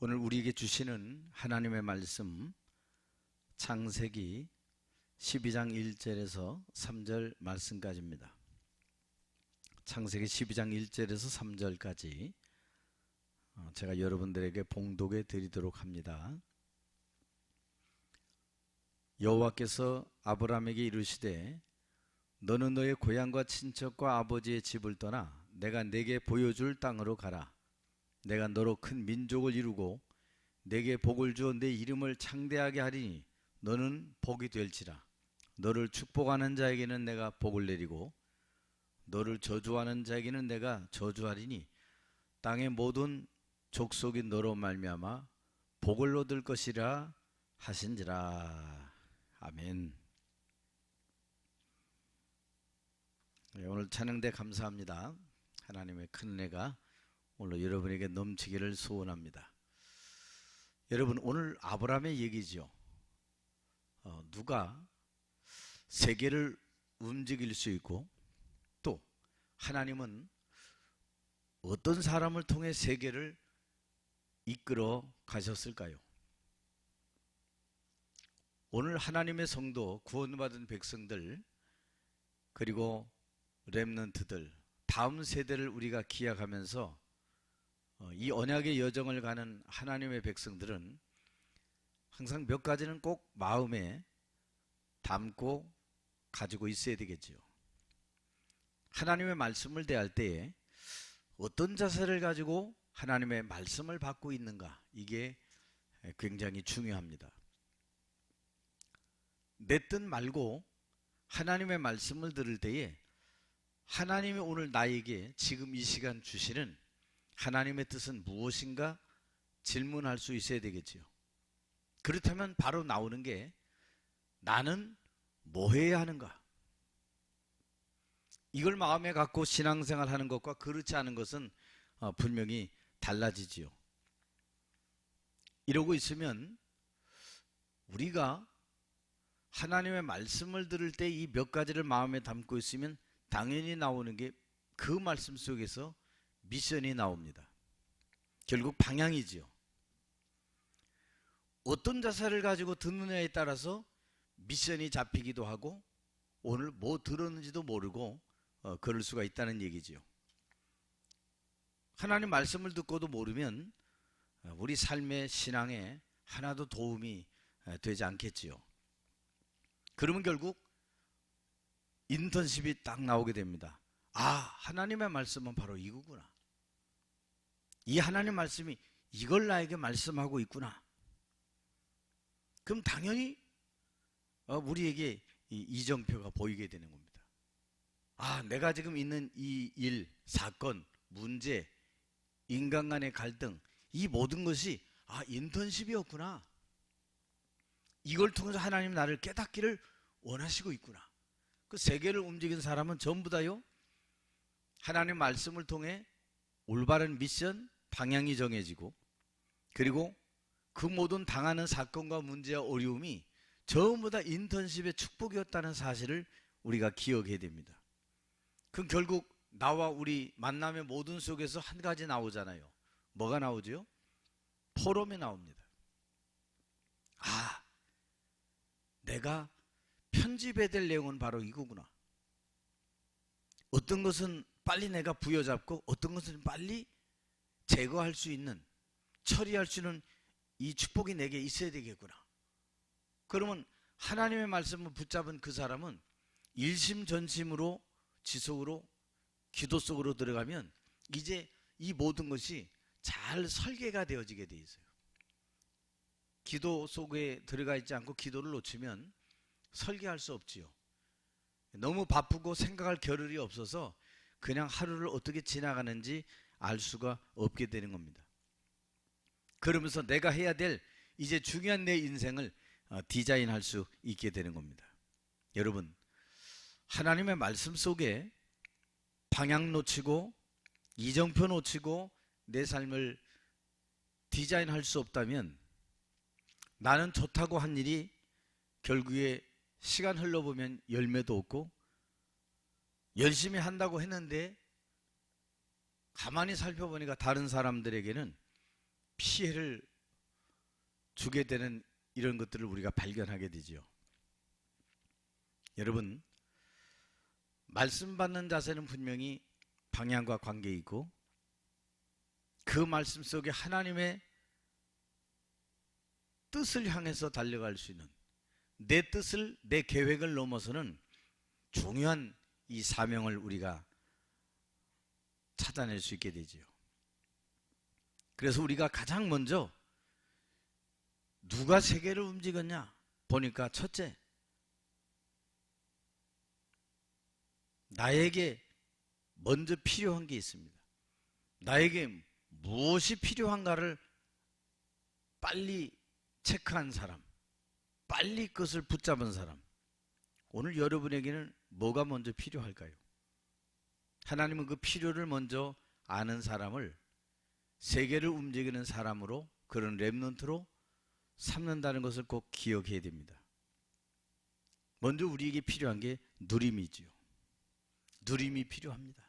오늘 우리에게 주시는 하나님의 말씀 창세기 12장 1절에서 3절 말씀까지입니다. 창세기 12장 1절에서 3절까지 제가 여러분들에게 봉독해 드리도록 합니다. 여호와께서 아브라함에게 이르시되 너는 너의 고향과 친척과 아버지의 집을 떠나 내가 네게 보여줄 땅으로 가라. 내가 너로 큰 민족을 이루고 네게 복을 주어 네 이름을 창대하게 하리니 너는 복이 될지라. 너를 축복하는 자에게는 내가 복을 내리고 너를 저주하는 자에게는 내가 저주하리니 땅의 모든 족속이 너로 말미암아 복을 얻을 것이라 하신지라. 아멘. 오늘 찬양대 감사합니다. 하나님의 큰 은혜가 오늘 여러분에게 넘치기를 소원합니다. 여러분, 오늘 아브라함의 얘기죠. 누가 세계를 움직일 수 있고 또 하나님은 어떤 사람을 통해 세계를 이끌어 가셨을까요? 오늘 하나님의 성도, 구원받은 백성들, 그리고 렘넌트들, 다음 세대를 우리가 기약하면서 이 언약의 여정을 가는 하나님의 백성들은 항상 몇 가지는 꼭 마음에 담고 가지고 있어야 되겠죠. 하나님의 말씀을 대할 때에 어떤 자세를 가지고 하나님의 말씀을 받고 있는가, 이게 굉장히 중요합니다. 내 뜻 말고 하나님의 말씀을 들을 때에 하나님이 오늘 나에게 지금 이 시간 주시는 하나님의 뜻은 무엇인가 질문할 수 있어야 되겠지요. 그렇다면 바로 나오는 게 나는 뭐 해야 하는가? 이걸 마음에 갖고 신앙생활 하는 것과 그렇지 않은 것은 분명히 달라지지요. 이러고 있으면 우리가 하나님의 말씀을 들을 때 이 몇 가지를 마음에 담고 있으면 당연히 나오는 게 그 말씀 속에서 미션이 나옵니다. 결국 방향이지요. 어떤 자세를 가지고 듣느냐에 따라서 미션이 잡히기도 하고 오늘 뭐 들었는지도 모르고 그럴 수가 있다는 얘기지요. 하나님 말씀을 듣고도 모르면 우리 삶의 신앙에 하나도 도움이 되지 않겠지요. 그러면 결국 인턴십이 딱 나오게 됩니다. 아, 하나님의 말씀은 바로 이거구나. 이 하나님 말씀이 이걸 나에게 말씀하고 있구나. 그럼 당연히 우리에게 이 이정표가 보이게 되는 겁니다. 아, 내가 지금 있는 이 일, 사건, 문제, 인간 간의 갈등, 이 모든 것이 인턴십이었구나. 이걸 통해서 하나님 나를 깨닫기를 원하시고 있구나. 그 세계를 움직인 사람은 전부 다요, 하나님 말씀을 통해 올바른 미션, 방향이 정해지고, 그리고 그 모든 당하는 사건과 문제와 어려움이 전부 다 인턴십의 축복이었다는 사실을 우리가 기억해야 됩니다. 그럼 결국 나와 우리 만남의 모든 속에서 한 가지 나오잖아요. 뭐가 나오죠? 포럼이 나옵니다. 아, 내가 편집해야 될 내용은 바로 이거구나. 어떤 것은 빨리 내가 부여잡고 어떤 것은 빨리 제거할 수 있는, 처리할 수 있는 이 축복이 내게 있어야 되겠구나. 그러면 하나님의 말씀을 붙잡은 그 사람은 일심전심으로 지속으로 기도 속으로 들어가면 이제 이 모든 것이 잘 설계가 되어지게 돼 있어요. 기도 속에 들어가 있지 않고 기도를 놓치면 설계할 수 없지요. 너무 바쁘고 생각할 겨를이 없어서 그냥 하루를 어떻게 지나가는지 알 수가 없게 되는 겁니다. 그러면서 내가 해야 될 이제 중요한 내 인생을 디자인할 수 있게 되는 겁니다. 여러분, 하나님의 말씀 속에 방향 놓치고 이정표 놓치고 내 삶을 디자인할 수 없다면 나는 좋다고 한 일이 결국에 시간 흘러보면 열매도 없고, 열심히 한다고 했는데 가만히 살펴보니까 다른 사람들에게는 피해를 주게 되는 이런 것들을 우리가 발견하게 되죠. 여러분, 말씀 받는 자세는 분명히 방향과 관계 있고 그 말씀 속에 하나님의 뜻을 향해서 달려갈 수 있는 내 뜻을, 내 계획을 넘어서는 중요한 이 사명을 우리가 찾아낼 수 있게 되지요. 그래서 우리가 가장 먼저 누가 세계를 움직였냐 보니까 첫째, 나에게 먼저 필요한 게 있습니다. 나에게 무엇이 필요한가를 빨리 체크한 사람, 빨리 그것을 붙잡은 사람. 오늘 여러분에게는 뭐가 먼저 필요할까요? 하나님은 그 필요를 먼저 아는 사람을 세계를 움직이는 사람으로, 그런 렘넌트로 삼는다는 것을 꼭 기억해야 됩니다. 먼저 우리에게 필요한 게 누림이지요. 누림이 필요합니다.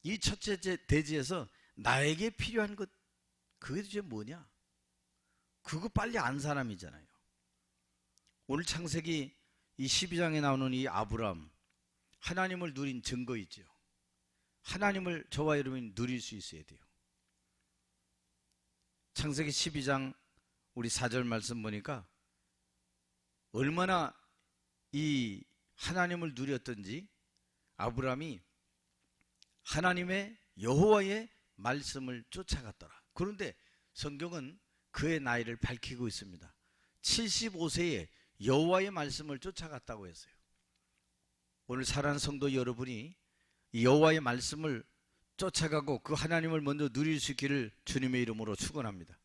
이 첫째 대지에서 나에게 필요한 것, 그게 도대체 뭐냐? 그거 빨리 안 사람이잖아요. 오늘 창세기 이 12장에 나오는 이 아브람, 하나님을 누린 증거 있죠. 하나님을 저와 여러분이 누릴 수 있어야 돼요. 창세기 12장 우리 4절 말씀 보니까 얼마나 이 하나님을 누렸던지, 아브람이 하나님의 여호와의 말씀을 쫓아갔더라. 그런데 성경은 그의 나이를 밝히고 있습니다. 75세에 여호와의 말씀을 쫓아갔다고 했어요. 오늘 사랑하는 성도 여러분이 이 여호와의 말씀을 쫓아가고 그 하나님을 먼저 누릴 수 있기를 주님의 이름으로 축원합니다.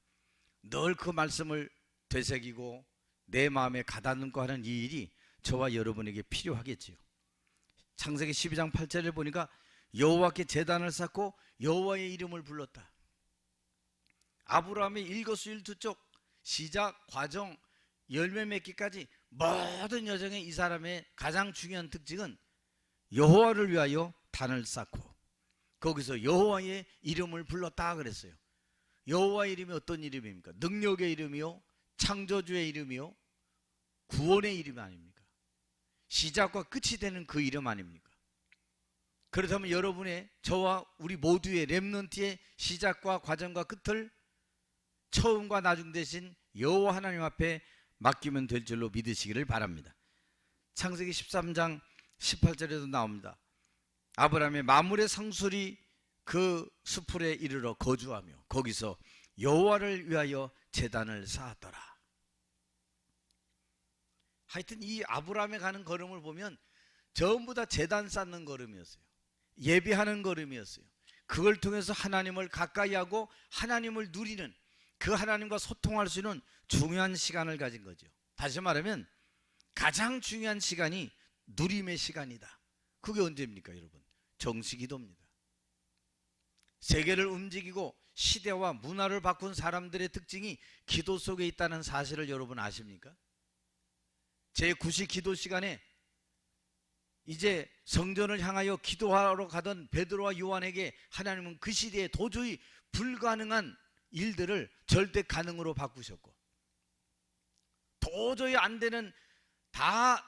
늘 그 말씀을 되새기고 내 마음에 가다듬고 하는 이 일이 저와 여러분에게 필요하겠지요. 창세기 12장 8절을 보니까 여호와께 제단을 쌓고 여호와의 이름을 불렀다. 아브라함의 일거수일투족, 시작, 과정, 열매 맺기까지 모든 여정의 이 사람의 가장 중요한 특징은 여호와를 위하여 단을 쌓고 거기서 여호와의 이름을 불렀다 그랬어요. 여호와의 이름이 어떤 이름입니까? 능력의 이름이요, 창조주의 이름이요, 구원의 이름 아닙니까? 시작과 끝이 되는 그 이름 아닙니까? 그렇다면 여러분의, 저와 우리 모두의 렘넌트의 시작과 과정과 끝을 처음과 나중 대신 여호와 하나님 앞에 맡기면 될 줄로 믿으시기를 바랍니다. 창세기 13장 18절에도 나옵니다. 아브라함의 만물의 상술이 그 수풀에 이르러 거주하며 거기서 여호와를 위하여 제단을 쌓았더라. 하여튼 이 아브라함에 가는 걸음을 보면 전부 다 제단 쌓는 걸음이었어요. 예배하는 걸음이었어요. 그걸 통해서 하나님을 가까이 하고 하나님을 누리는, 그 하나님과 소통할 수 있는 중요한 시간을 가진 거죠. 다시 말하면 가장 중요한 시간이 누림의 시간이다. 그게 언제입니까 여러분? 정시기도입니다. 세계를 움직이고 시대와 문화를 바꾼 사람들의 특징이 기도 속에 있다는 사실을 여러분 아십니까? 제9시 기도 시간에 이제 성전을 향하여 기도하러 가던 베드로와 요한에게 하나님은 그 시대에 도저히 불가능한 일들을 절대 가능으로 바꾸셨고, 도저히 안 되는, 다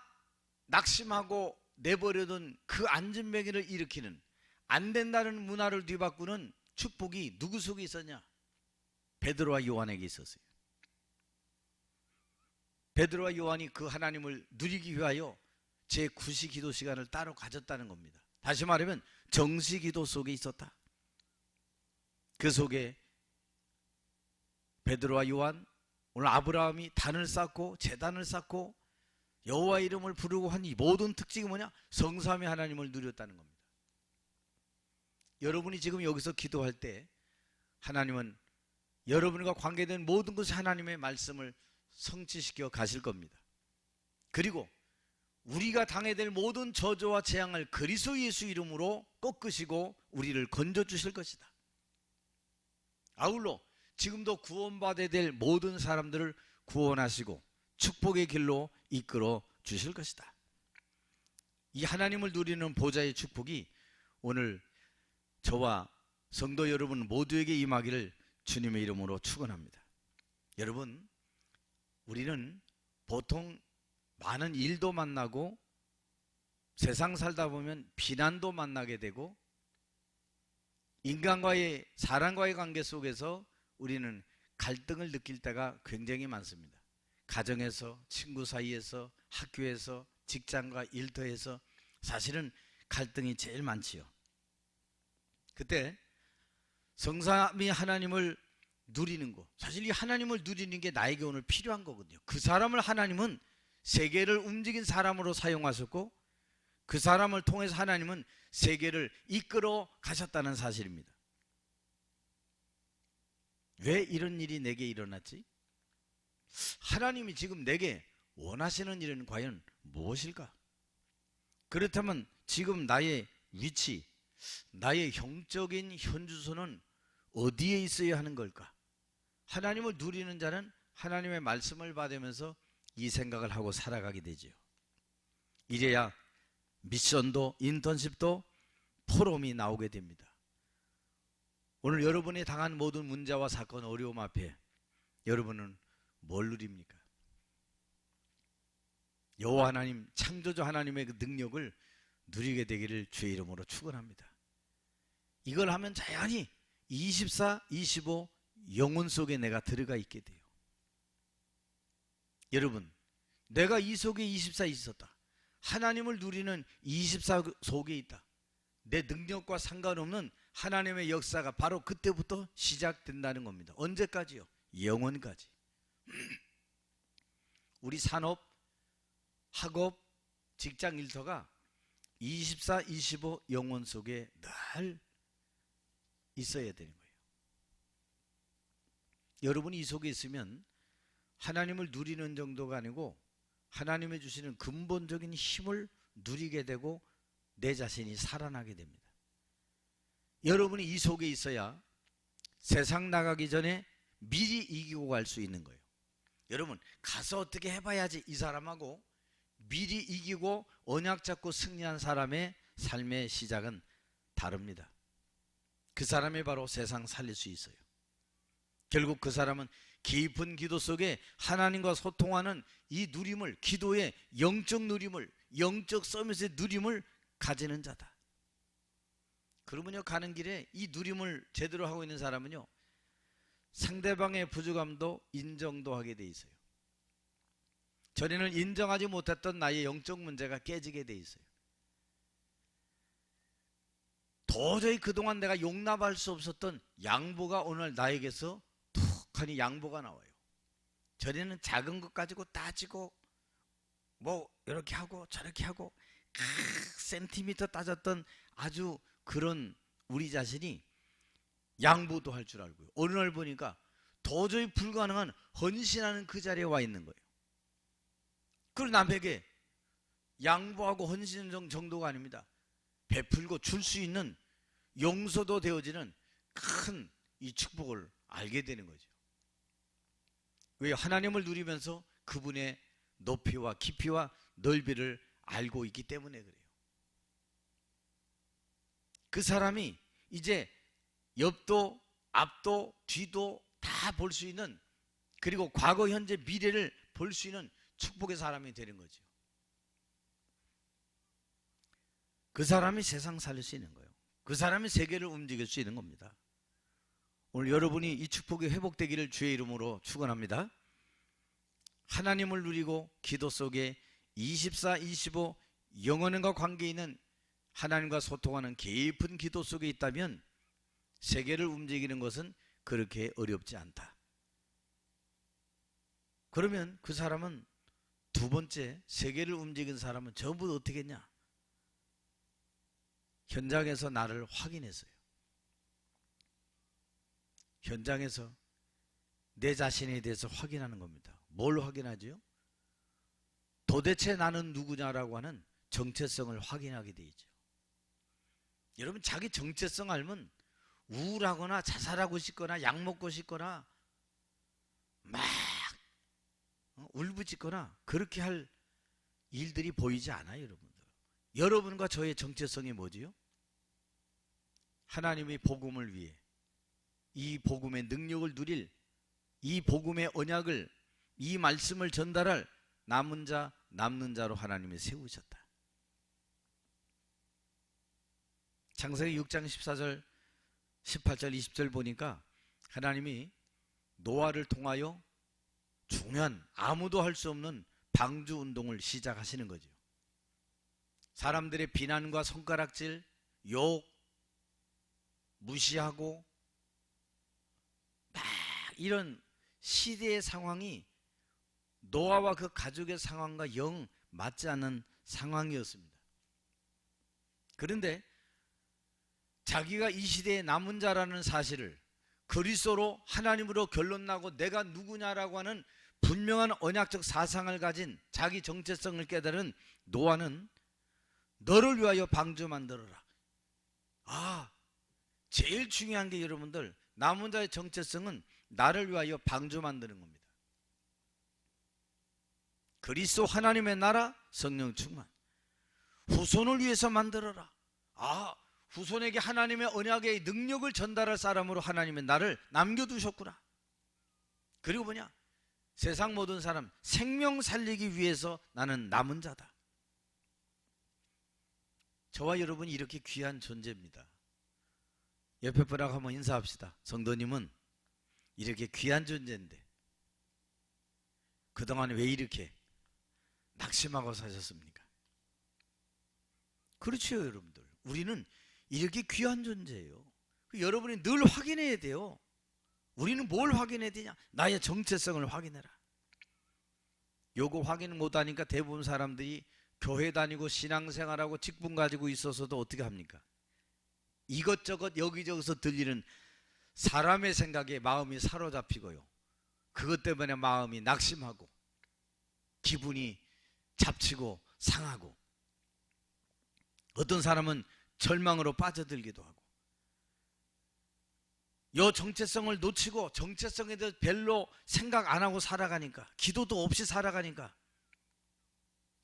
낙심하고 내버려둔 그 안전뱅이를 일으키는, 안 된다는 문화를 뒤바꾸는 축복이 누구 속에 있었냐? 베드로와 요한에게 있었어요. 베드로와 요한이 그 하나님을 누리기 위하여 제9시 기도 시간을 따로 가졌다는 겁니다. 다시 말하면 정시 기도 속에 있었다. 그 속에 베드로와 요한, 오늘 아브라함이 단을 쌓고 제단을 쌓고 여호와 이름을 부르고 한 이 모든 특징이 뭐냐? 성삼위 하나님을 누렸다는 겁니다. 여러분이 지금 여기서 기도할 때 하나님은 여러분과 관계된 모든 것이 하나님의 말씀을 성취시켜 가실 겁니다. 그리고 우리가 당해야 될 모든 저주와 재앙을 그리스도 예수 이름으로 꺾으시고 우리를 건져주실 것이다. 아울러 지금도 구원받아야 될 모든 사람들을 구원하시고 축복의 길로 이끌어 주실 것이다. 이 하나님을 누리는 보좌의 축복이 오늘 저와 성도 여러분 모두에게 임하기를 주님의 이름으로 축원합니다. 여러분, 우리는 보통 많은 일도 만나고 세상 살다 보면 비난도 만나게 되고 인간과의 사람과의 관계 속에서 우리는 갈등을 느낄 때가 굉장히 많습니다. 가정에서, 친구 사이에서, 학교에서, 직장과 일터에서 사실은 갈등이 제일 많지요. 그때 성삼위 하나님을 누리는 거, 사실 이 하나님을 누리는 게 나에게 오늘 필요한 거거든요. 그 사람을 하나님은 세계를 움직인 사람으로 사용하셨고 그 사람을 통해서 하나님은 세계를 이끌어 가셨다는 사실입니다. 왜 이런 일이 내게 일어났지? 하나님이 지금 내게 원하시는 일은 과연 무엇일까? 그렇다면 지금 나의 위치, 나의 영적인 현주소는 어디에 있어야 하는 걸까? 하나님을 누리는 자는 하나님의 말씀을 받으면서 이 생각을 하고 살아가게 되죠. 이래야 미션도 인턴십도 포럼이 나오게 됩니다. 오늘 여러분이 당한 모든 문제와 사건, 어려움 앞에 여러분은 뭘 누립니까? 여호와 하나님, 창조주 하나님의 그 능력을 누리게 되기를 주의 이름으로 축원합니다. 이걸 하면 자연히 24, 25 영혼 속에 내가 들어가 있게 돼요. 여러분, 내가 이 속에 24 있었다. 하나님을 누리는 24 속에 있다. 내 능력과 상관없는 하나님의 역사가 바로 그때부터 시작된다는 겁니다. 언제까지요? 영원까지. 우리 산업, 학업, 직장 일터가 24, 25 영혼 속에 늘 있어야 되는 거예요. 여러분이 이 속에 있으면 하나님을 누리는 정도가 아니고 하나님이 주시는 근본적인 힘을 누리게 되고 내 자신이 살아나게 됩니다. 여러분이 이 속에 있어야 세상 나가기 전에 미리 이기고 갈 수 있는 거예요. 여러분, 가서 어떻게 해봐야지 이 사람하고 미리 이기고 언약 잡고 승리한 사람의 삶의 시작은 다릅니다. 그 사람이 바로 세상 살릴 수 있어요. 결국 그 사람은 깊은 기도 속에 하나님과 소통하는 이 누림을, 기도의 영적 누림을, 영적 서밋의 누림을 가지는 자다. 그러면요, 가는 길에 이 누림을 제대로 하고 있는 사람은요, 상대방의 부족함도 인정도 하게 돼 있어요. 전에는 인정하지 못했던 나의 영적 문제가 깨지게 돼 있어요. 도저히 그동안 내가 용납할 수 없었던 양보가 오늘 나에게서 툭하니 양보가 나와요. 전에는 작은 것 가지고 따지고 뭐 이렇게 하고 저렇게 하고 센티미터 따졌던 아주 그런 우리 자신이 양보도 할 줄 알고요. 어느 날 보니까 도저히 불가능한 헌신하는 그 자리에 와 있는 거예요. 그리고 남에게 양보하고 헌신 정도가 아닙니다. 베풀고 줄 수 있는 용서도 되어지는 큰 이 축복을 알게 되는 거죠. 왜? 하나님을 누리면서 그분의 높이와 깊이와 넓이를 알고 있기 때문에 그래요. 그 사람이 이제 옆도 앞도 뒤도 다 볼 수 있는, 그리고 과거 현재 미래를 볼 수 있는 축복의 사람이 되는 거죠. 그 사람이 세상 살릴 수 있는 거예요. 그 사람이 세계를 움직일 수 있는 겁니다. 오늘 여러분이 이 축복이 회복되기를 주의 이름으로 축원합니다. 하나님을 누리고 기도 속에 24, 25 영혼과 관계 있는 하나님과 소통하는 깊은 기도 속에 있다면 세계를 움직이는 것은 그렇게 어렵지 않다. 그러면 그 사람은 두 번째, 세계를 움직인 사람은 전부 어떻게 했냐? 현장에서 나를 확인했어요. 현장에서 내 자신에 대해서 확인하는 겁니다. 뭘 확인하죠? 도대체 나는 누구냐라고 하는 정체성을 확인하게 되죠. 여러분, 자기 정체성 알면 우울하거나 자살하고 싶거나 약 먹고 싶거나 막 울부짖거나 그렇게 할 일들이 보이지 않아요. 여러분들, 여러분과 저의 정체성이 뭐지요? 하나님의 복음을 위해 이 복음의 능력을 누릴 이 복음의 언약을 이 말씀을 전달할 남은 자 남는 자로 하나님이 세우셨다. 창세기 6장 14절 18절 20절 보니까 하나님이 노아를 통하여 중요한 아무도 할 수 없는 방주 운동을 시작하시는 거죠. 사람들의 비난과 손가락질, 욕, 무시하고 막 이런 시대의 상황이 노아와 그 가족의 상황과 영 맞지 않는 상황이었습니다. 그런데 자기가 이 시대의 남은 자라는 사실을 그리스도로 하나님으로 결론나고 내가 누구냐라고 하는 분명한 언약적 사상을 가진 자기 정체성을 깨달은 노아는 너를 위하여 방주 만들어라. 제일 중요한 게 여러분들 남은 자의 정체성은 나를 위하여 방주 만드는 겁니다. 그리스도 하나님의 나라 성령 충만. 후손을 위해서 만들어라. 후손에게 하나님의 언약의 능력을 전달할 사람으로 하나님의 나를 남겨두셨구나. 그리고 뭐냐? 세상 모든 사람 생명 살리기 위해서 나는 남은 자다. 저와 여러분이 이렇게 귀한 존재입니다. 옆에 분하고 한번 인사합시다. 성도님은 이렇게 귀한 존재인데 그동안 왜 이렇게 낙심하고 사셨습니까? 그렇죠, 여러분들. 우리는 이렇게 귀한 존재예요. 여러분이 늘 확인해야 돼요. 우리는 뭘 확인해야 되냐? 나의 정체성을 확인해라. 요거 확인 못하니까 대부분 사람들이 교회 다니고 신앙생활하고 직분 가지고 있어서도 어떻게 합니까? 이것저것 여기저기서 들리는 사람의 생각에 마음이 사로잡히고요. 그것 때문에 마음이 낙심하고 기분이 잡치고 상하고 어떤 사람은 절망으로 빠져들기도 하고 요 정체성을 놓치고 정체성에 대해서 별로 생각 안 하고 살아가니까 기도도 없이 살아가니까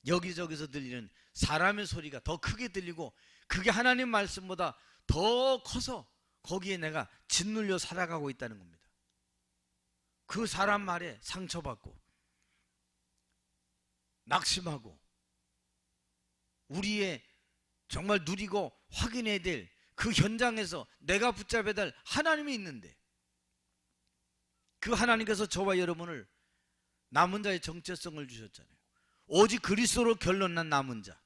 여기저기서 들리는 사람의 소리가 더 크게 들리고 그게 하나님 말씀보다 더 커서 거기에 내가 짓눌려 살아가고 있다는 겁니다. 그 사람 말에 상처받고 낙심하고 우리의 정말 누리고 확인해야 될 그 현장에서 내가 붙잡아야 될 하나님이 있는데 그 하나님께서 저와 여러분을 남은 자의 정체성을 주셨잖아요. 오직 그리스도로 결론난 남은 자.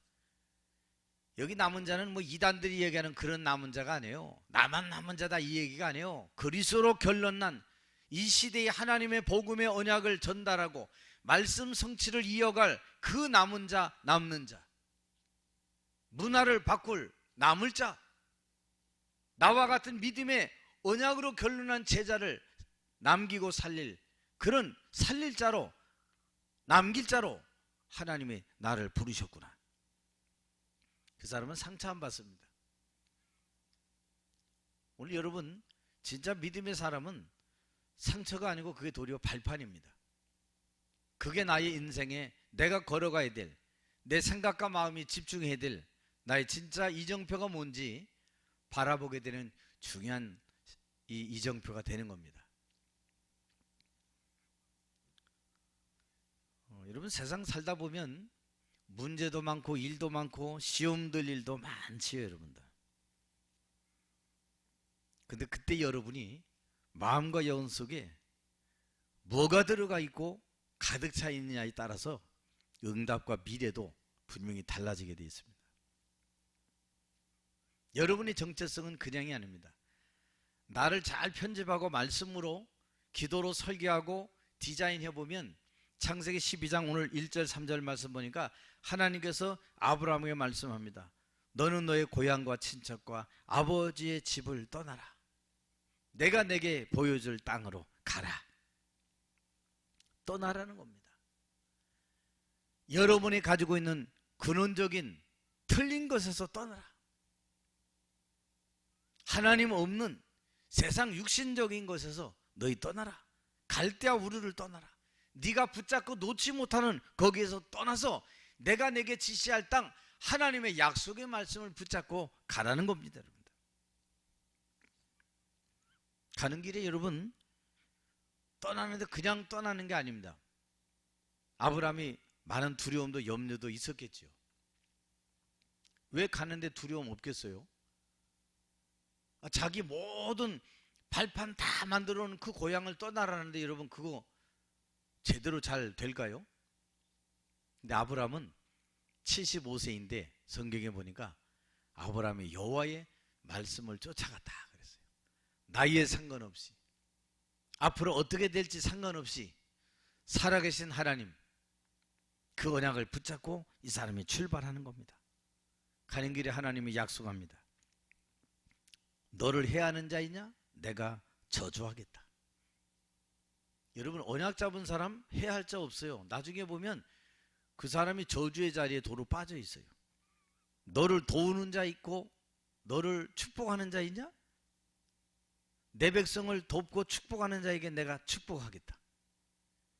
여기 남은 자는 뭐 이단들이 얘기하는 그런 남은 자가 아니에요. 나만 남은 자다 이 얘기가 아니에요. 그리스도로 결론난 이 시대의 하나님의 복음의 언약을 전달하고 말씀 성취를 이어갈 그 남은 자, 남는 자. 문화를 바꿀 남을 자. 나와 같은 믿음의 언약으로 결론난 제자를 남기고 살릴 그런 살릴 자로 남길 자로 하나님이 나를 부르셨구나. 그 사람은 상처 안 받습니다. 오늘 여러분 진짜 믿음의 사람은 상처가 아니고 그게 도리어 발판입니다. 그게 나의 인생에 내가 걸어가야 될 내 생각과 마음이 집중해야 될 나의 진짜 이정표가 뭔지 바라보게 되는 중요한 이 이정표가 되는 겁니다. 여러분 세상 살다 보면 문제도 많고 일도 많고 시험 들 일도 많지요, 여러분들. 근데 그때 여러분이 마음과 영혼 속에 뭐가 들어가 있고 가득 차 있느냐에 따라서 응답과 미래도 분명히 달라지게 되어 있습니다. 여러분의 정체성은 그냥이 아닙니다. 나를 잘 편집하고 말씀으로 기도로 설계하고 디자인해보면 창세기 12장 오늘 1절 3절 말씀 보니까 하나님께서 아브라함에게 말씀합니다. 너는 너의 고향과 친척과 아버지의 집을 떠나라. 내가 내게 보여줄 땅으로 가라. 떠나라는 겁니다. 여러분이 가지고 있는 근원적인 틀린 것에서 떠나라. 하나님 없는 세상 육신적인 것에서 너희 떠나라. 갈대아 우르를 떠나라. 네가 붙잡고 놓지 못하는 거기에서 떠나서 내가 내게 지시할 땅 하나님의 약속의 말씀을 붙잡고 가라는 겁니다, 여러분들. 가는 길에 여러분 떠나는데 그냥 떠나는 게 아닙니다. 아브라함이 많은 두려움도 염려도 있었겠지요. 왜 가는데 두려움 없겠어요? 자기 모든 발판 다 만들어 놓은 그 고향을 떠나라는데 여러분 그거 제대로 잘 될까요? 근데 아브라함은 75세인데 성경에 보니까 아브라함이 여호와의 말씀을 쫓아갔다 그랬어요. 나이에 상관없이 앞으로 어떻게 될지 상관없이 살아계신 하나님 그 언약을 붙잡고 이 사람이 출발하는 겁니다. 가는 길에 하나님이 약속합니다. 너를 해하는 자이냐? 내가 저주하겠다. 여러분 언약 잡은 사람 해할 자 없어요. 나중에 보면 그 사람이 저주의 자리에 도로 빠져 있어요. 너를 도우는 자 있고 너를 축복하는 자 있냐? 내 백성을 돕고 축복하는 자에게 내가 축복하겠다.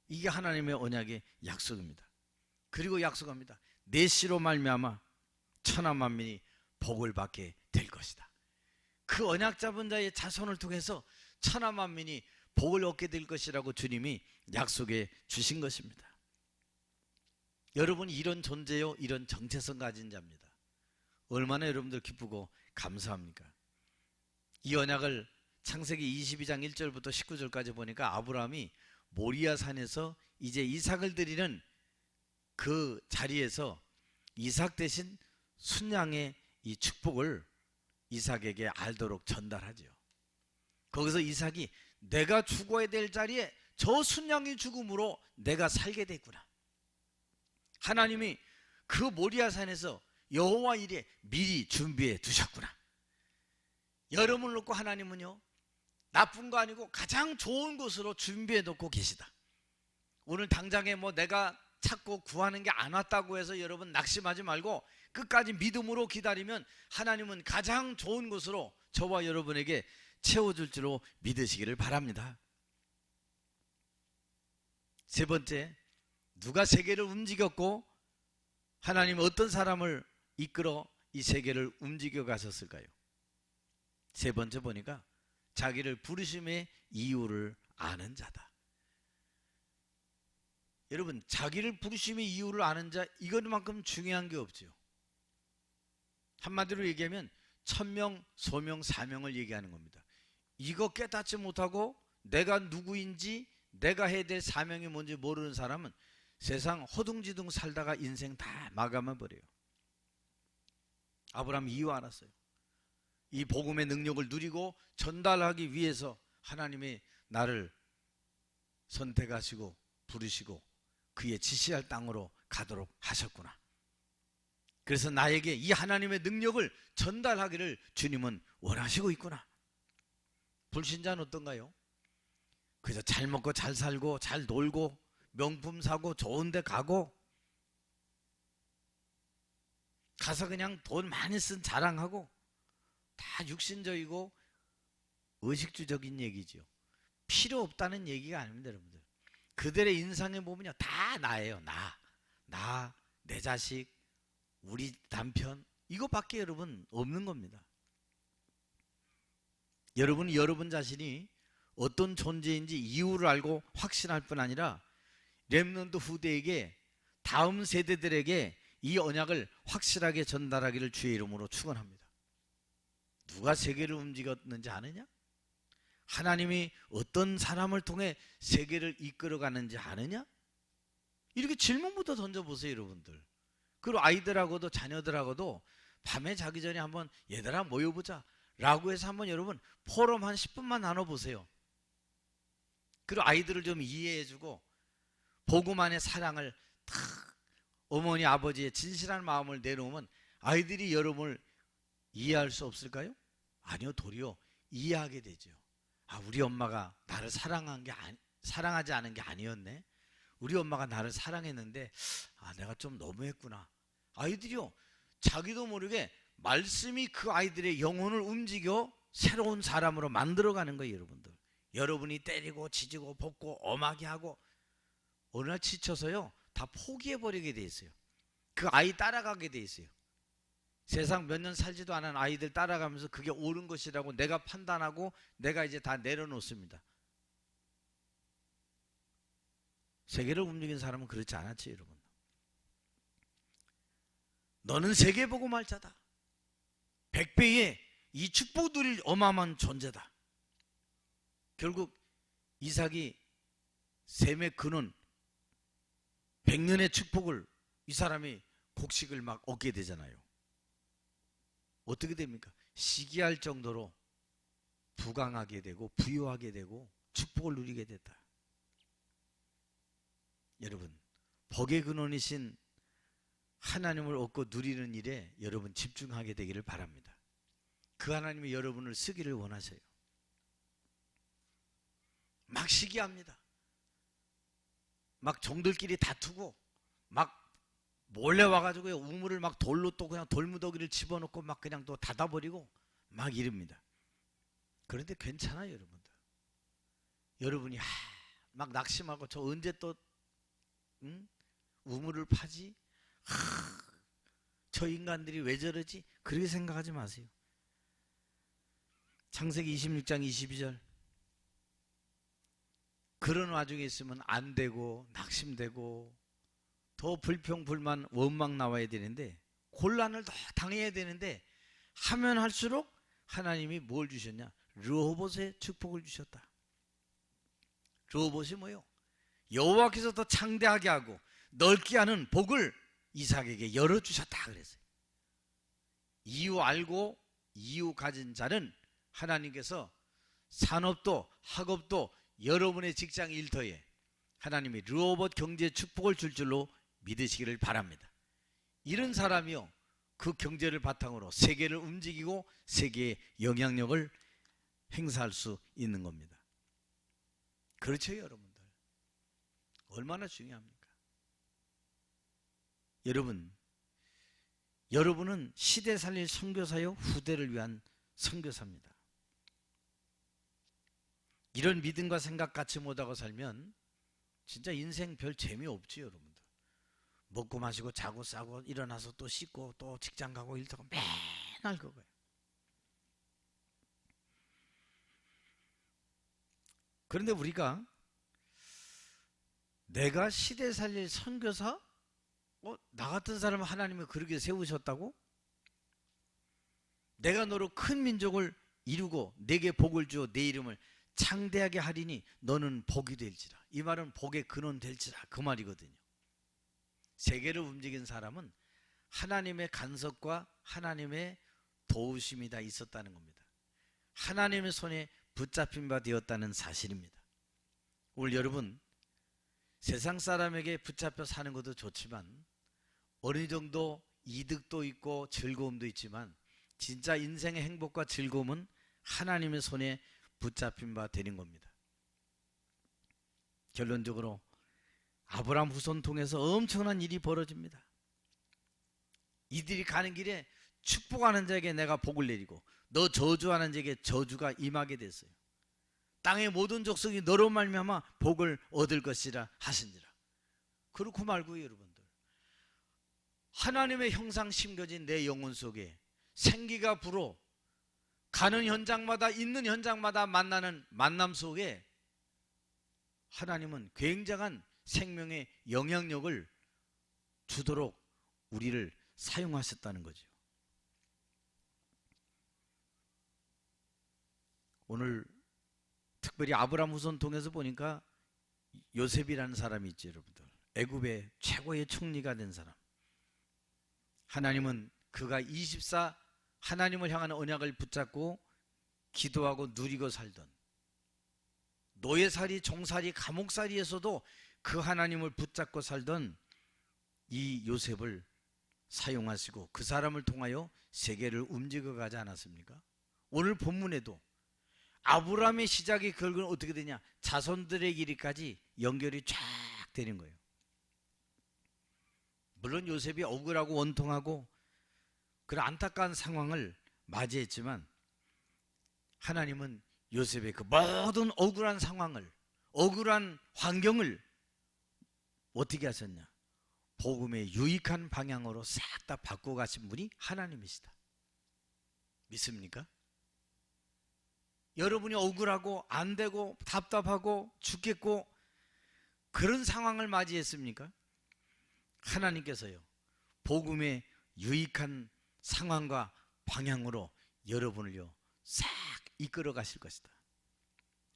이게 하나님의 언약의 약속입니다. 그리고 약속합니다. 내 씨로 말미암아 천하 만민이 복을 받게 될 것이다. 그 언약 잡은 자의 자손을 통해서 천하 만민이 복을 얻게 될 것이라고 주님이 약속해 주신 것입니다. 여러분 이런 존재요, 이런 정체성 가진 자입니다. 얼마나 여러분들 기쁘고 감사합니까? 이 언약을 창세기 22장 1절부터 19절까지 보니까 아브라함이 모리아 산에서 이제 이삭을 드리는 그 자리에서 이삭 대신 순양의 이 축복을 이삭에게 알도록 전달하죠. 거기서 이삭이 내가 죽어야 될 자리에 저 순양이 죽음으로 내가 살게 됐구나. 하나님이 그 모리아 산에서 여호와 일에 미리 준비해 두셨구나. 여러분을 놓고 하나님은요 나쁜 거 아니고 가장 좋은 곳으로 준비해 놓고 계시다. 오늘 당장에 뭐 내가 찾고 구하는 게 안 왔다고 해서 여러분 낙심하지 말고 끝까지 믿음으로 기다리면 하나님은 가장 좋은 곳으로 저와 여러분에게 채워줄 줄로 믿으시기를 바랍니다. 세 번째, 누가 세계를 움직였고 하나님은 어떤 사람을 이끌어 이 세계를 움직여 가셨을까요? 세 번째 보니까 자기를 부르심의 이유를 아는 자다. 여러분 자기를 부르심의 이유를 아는 자, 이것만큼 중요한 게 없죠. 한마디로 얘기하면 천명, 소명, 사명을 얘기하는 겁니다. 이거 깨닫지 못하고 내가 누구인지 내가 해야 될 사명이 뭔지 모르는 사람은 세상 허둥지둥 살다가 인생 다 마감해 버려요. 아브라함이 이유 알았어요. 이 복음의 능력을 누리고 전달하기 위해서 하나님이 나를 선택하시고 부르시고 그의 지시할 땅으로 가도록 하셨구나. 그래서 나에게 이 하나님의 능력을 전달하기를 주님은 원하시고 있구나. 불신자는 어떤가요? 그저 잘 먹고 잘 살고 잘 놀고 명품 사고 좋은 데 가고 가서 그냥 돈 많이 쓴 자랑하고 다 육신적이고 의식주적인 얘기죠. 필요 없다는 얘기가 아닙니다, 여러분들. 그들의 인상에 보면요 다 나예요. 나, 내 자식, 우리 남편, 이거밖에 여러분 없는 겁니다. 여러분은 여러분 자신이 어떤 존재인지 이유를 알고 확신할 뿐 아니라 렘넌트 후대에게 다음 세대들에게 이 언약을 확실하게 전달하기를 주의 이름으로 축원합니다. 누가 세계를 움직였는지 아느냐? 하나님이 어떤 사람을 통해 세계를 이끌어가는지 아느냐? 이렇게 질문부터 던져보세요, 여러분들. 그리고 아이들하고도 자녀들하고도 밤에 자기 전에 한번 얘들아 모여보자 라고 해서 한번 여러분 포럼 한 10분만 나눠보세요. 그리고 아이들을 좀 이해해주고 복음 안의 사랑을 탁 어머니 아버지의 진실한 마음을 내놓으면 아이들이 여러분을 이해할 수 없을까요? 아니요, 도리어 이해하게 되죠. 우리 엄마가 나를 사랑하지 않은 게 아니었네. 우리 엄마가 나를 사랑했는데 내가 좀 너무했구나. 아이들이요 자기도 모르게 말씀이 그 아이들의 영혼을 움직여 새로운 사람으로 만들어가는 거예요. 여러분들, 여러분이 때리고 지지고 볶고 엄하게 하고 어느 날 지쳐서요 다 포기해버리게 돼 있어요. 그 아이 따라가게 돼 있어요. 세상 몇 년 살지도 않은 아이들 따라가면서 그게 옳은 것이라고 내가 판단하고 내가 이제 다 내려놓습니다. 세계를 움직인 사람은 그렇지 않았지, 여러분. 너는 세계 보고 말자다. 100배의 이 축복 누릴 어마어마한 존재다. 결국 이삭이 셈의 근원 100년의 축복을 이 사람이 곡식을 막 얻게 되잖아요. 어떻게 됩니까? 시기할 정도로 부강하게 되고 부유하게 되고 축복을 누리게 됐다. 여러분, 복의 근원이신 하나님을 얻고 누리는 일에 여러분 집중하게 되기를 바랍니다. 그 하나님이 여러분을 쓰기를 원하세요. 막 시기합니다. 막 종들끼리 다투고 막 몰래 와가지고 우물을 막 돌로 또 그냥 돌무더기를 집어넣고 막 그냥 또 닫아버리고 막 이럽니다. 그런데 괜찮아요, 여러분들. 여러분이 막 낙심하고 저 언제 또 우물을 파지? 저 인간들이 왜 저러지? 그렇게 생각하지 마세요. 창세기 26장 22절. 그런 와중에 있으면 안 되고 낙심되고 더 불평불만 원망 나와야 되는데 곤란을 더 당해야 되는데 하면 할수록 하나님이 뭘 주셨냐? 르호봇의 축복을 주셨다. 르호봇이 뭐요? 여호와께서 더 창대하게 하고 넓게 하는 복을 이삭에게 열어주셨다 그랬어요. 이유 알고 이유 가진 자는 하나님께서 산업도 학업도 여러분의 직장 일터에 하나님이 르호봇 경제 축복을 줄 줄로 믿으시기를 바랍니다. 이런 사람이요, 그 경제를 바탕으로 세계를 움직이고 세계의 영향력을 행사할 수 있는 겁니다. 그렇죠, 여러분들? 얼마나 중요합니까? 여러분은 시대 살릴 선교사요, 후대를 위한 선교사입니다. 이런 믿음과 생각 같이 못하고 살면 진짜 인생 별 재미없지, 여러분들. 먹고 마시고 자고 싸고 일어나서 또 씻고 또 직장 가고 일하고 맨날 그거예요. 그런데 우리가 내가 시대 살릴 선교사? 나 같은 사람을 하나님이 그렇게 세우셨다고? 내가 너로 큰 민족을 이루고 내게 복을 주어 내 이름을 창대하게 하리니 너는 복이 될지라. 이 말은 복의 근원 될지라, 그 말이거든요. 세계를 움직인 사람은 하나님의 간섭과 하나님의 도우심이 다 있었다는 겁니다. 하나님의 손에 붙잡힌 바 되었다는 사실입니다. 오늘 여러분, 세상 사람에게 붙잡혀 사는 것도 좋지만 어느 정도 이득도 있고 즐거움도 있지만 진짜 인생의 행복과 즐거움은 하나님의 손에 붙잡힌 바 되는 겁니다. 결론적으로 아브라함 후손 통해서 엄청난 일이 벌어집니다. 이들이 가는 길에 축복하는 자에게 내가 복을 내리고 너 저주하는 자에게 저주가 임하게 됐어요. 땅의 모든 족속이 너로 말미암아 복을 얻을 것이라 하신지라. 그렇고 말고 여러분들, 하나님의 형상 심겨진 내 영혼 속에 생기가 불어 가는 현장마다 있는 현장마다 만나는 만남 속에 하나님은 굉장한 생명의 영향력을 주도록 우리를 사용하셨다는 거죠. 오늘 특별히 아브라함 후손 통해서 보니까 요셉이라는 사람이 있죠, 여러분들. 애굽의 최고의 총리가 된 사람. 하나님은 그가 24 하나님을 향하는 언약을 붙잡고 기도하고 누리고 살던 노예살이, 종살이, 감옥살이에서도 그 하나님을 붙잡고 살던 이 요셉을 사용하시고 그 사람을 통하여 세계를 움직여 가지 않았습니까? 오늘 본문에도 아브라함의 시작이 결국은 어떻게 되냐? 자손들의 길이까지 연결이 쫙 되는 거예요. 물론 요셉이 억울하고 원통하고 그런 안타까운 상황을 맞이했지만 하나님은 요셉의 그 모든 억울한 상황을, 억울한 환경을 어떻게 하셨냐? 복음의 유익한 방향으로 싹 다 바꾸어 가신 분이 하나님이시다. 믿습니까? 여러분이 억울하고 안 되고 답답하고 죽겠고 그런 상황을 맞이했습니까? 하나님께서요, 복음의 유익한 상황과 방향으로 여러분을요 싹 이끌어 가실 것이다.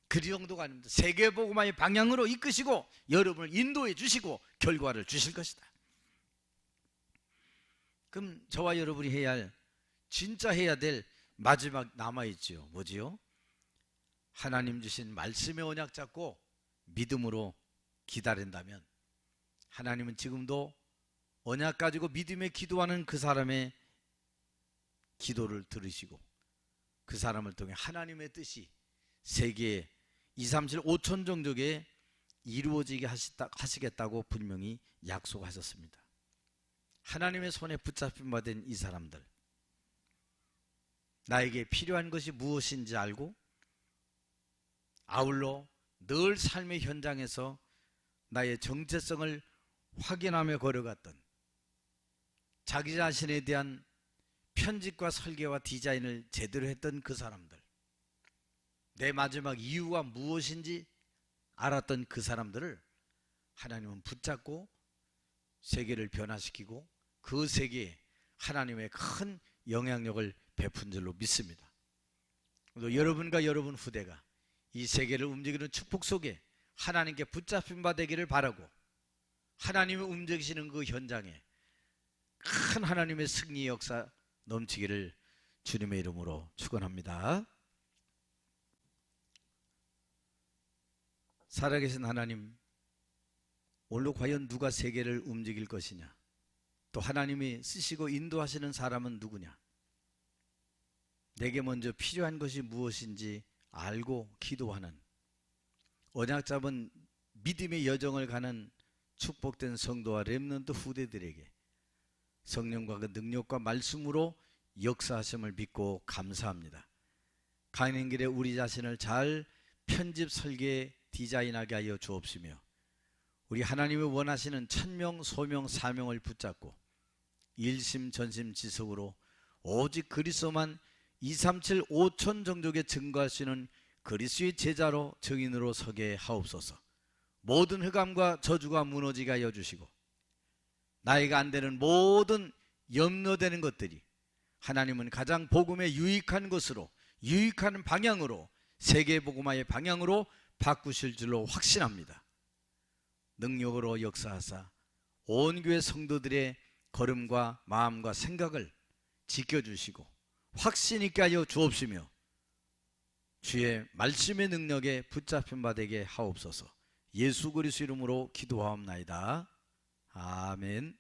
그 정도가 아닙니다. 세계복음화의 방향으로 이끄시고 여러분을 인도해 주시고 결과를 주실 것이다. 그럼 저와 여러분이 해야 할, 진짜 해야 될 마지막 남아있지요. 뭐지요? 하나님 주신 말씀의 언약 잡고 믿음으로 기다린다면 하나님은 지금도 언약 가지고 믿음에 기도하는 그 사람의 기도를 들으시고 그 사람을 통해 하나님의 뜻이 세계 2, 3, 7, 5천 종족에 이루어지게 하시겠다고 분명히 약속하셨습니다. 하나님의 손에 붙잡힌 바 된 이 사람들, 나에게 필요한 것이 무엇인지 알고 아울러 늘 삶의 현장에서 나의 정체성을 확인하며 걸어갔던, 자기 자신에 대한 편집과 설계와 디자인을 제대로 했던 그 사람들, 내 마지막 이유가 무엇인지 알았던 그 사람들을 하나님은 붙잡고 세계를 변화시키고 그 세계에 하나님의 큰 영향력을 베푼 줄로 믿습니다. 또 여러분과 여러분 후대가 이 세계를 움직이는 축복 속에 하나님께 붙잡힌 바 되기를 바라고, 하나님이 움직이시는 그 현장에 큰 하나님의 승리의 역사 넘치기를 주님의 이름으로 축원합니다. 살아계신 하나님, 오늘로 과연 누가 세계를 움직일 것이냐? 또 하나님이 쓰시고 인도하시는 사람은 누구냐? 내게 먼저 필요한 것이 무엇인지 알고 기도하는, 언약 잡은 믿음의 여정을 가는 축복된 성도와 렘넌트 후대들에게 성령과 그 능력과 말씀으로 역사하심을 믿고 감사합니다. 가는 길에 우리 자신을 잘 편집, 설계, 디자인하게 하여 주옵시며 우리 하나님이 원하시는 천명, 소명, 사명을 붙잡고 일심전심지속으로 오직 그리스도만 2, 3, 7, 5천 종족에 증거할 수 있는 그리스도의 제자로 증인으로 서게 하옵소서. 모든 흑암과 저주가 무너지게 하여 주시고 나이가 안 되는 모든 염려되는 것들이 하나님은 가장 복음에 유익한 것으로, 유익한 방향으로, 세계복음화의 방향으로 바꾸실 줄로 확신합니다. 능력으로 역사하사 온 교회 성도들의 걸음과 마음과 생각을 지켜주시고 확신 있게 하여 주옵시며 주의 말씀의 능력에 붙잡힌 바 되게 하옵소서. 예수 그리스도 이름으로 기도하옵나이다. 아멘.